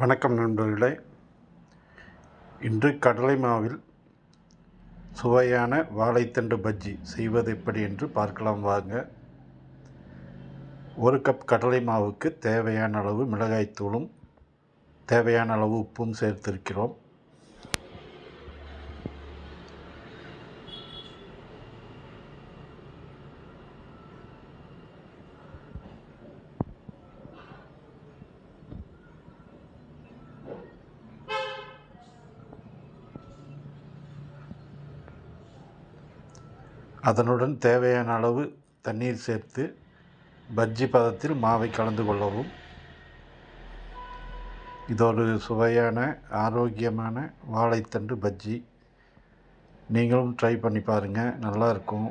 வணக்கம் நண்பர்களே. இன்று கடலை மாவில் சுவையான வாழைத்தண்டு பஜ்ஜி செய்வது எப்படி என்று பார்க்கலாம் வாங்க. 1 கப் கடலை மாவுக்கு தேவையான அளவு மிளகாய்த்தூளும் தேவையான அளவு உப்பும் சேர்த்திருக்கிறோம். அதனுடன் தேவையான அளவு தண்ணீர் சேர்த்து பஜ்ஜி பதத்தில் மாவை கலந்து கொள்ளவும். இது ஒரு சுவையான ஆரோக்கியமான வாழைத்தண்டு பஜ்ஜி. நீங்களும் ட்ரை பண்ணி பாருங்கள், நல்லாயிருக்கும்.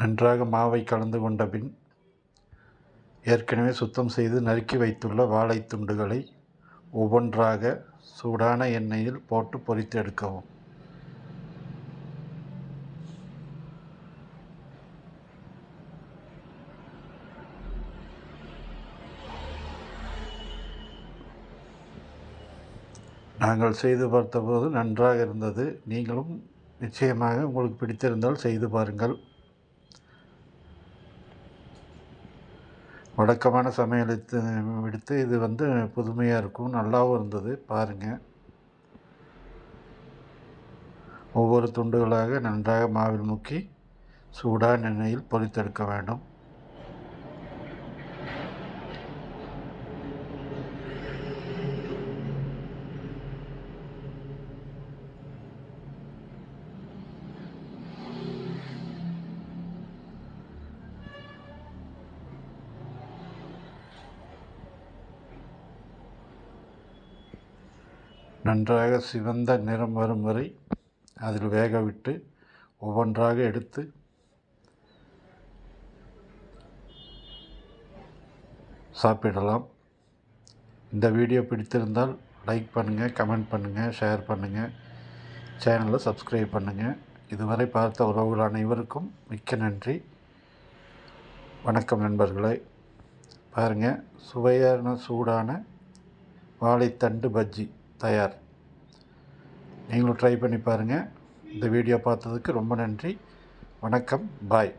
நன்றாக மாவை கலந்து கொண்ட பின் ஏற்கனவே சுத்தம் செய்து நறுக்கி வைத்துள்ள வாழைத்துண்டுகளை ஒவ்வொன்றாக சூடான எண்ணெயில் போட்டு பொரித்து எடுக்கவும். நாங்கள் செய்து பார்த்தபோது நன்றாக இருந்தது. நீங்களும் நிச்சயமாக உங்களுக்கு பிடித்திருந்தால் செய்து பாருங்கள். வழக்கமான சமையல் எடுத்து இது புதுமையாக இருக்கும், நல்லாவும் இருந்தது. பாருங்கள், ஒவ்வொரு துண்டுகளாக நன்றாக மாவில் முக்கி சூடான எண்ணெயில் பொரித்தெடுக்க வேண்டும். நன்றாக சிவந்த நிறம் வரும் வரை அதில் வேக விட்டு ஒவ்வொன்றாக எடுத்து சாப்பிடலாம். இந்த வீடியோ பிடித்திருந்தால் லைக் பண்ணுங்கள், கமெண்ட் பண்ணுங்கள், ஷேர் பண்ணுங்கள், சேனலை சப்ஸ்கிரைப் பண்ணுங்கள். இதுவரை பார்த்த உறவுகள் அனைவருக்கும் மிக்க நன்றி. வணக்கம் நண்பர்களே. பாருங்கள், சுவையான சூடான வாழைத்தண்டு பஜ்ஜி தயார். நீங்களும் ட்ரை பண்ணி பாருங்கள். இந்த வீடியோ பார்த்ததுக்கு ரொம்ப நன்றி. வணக்கம், பாய்.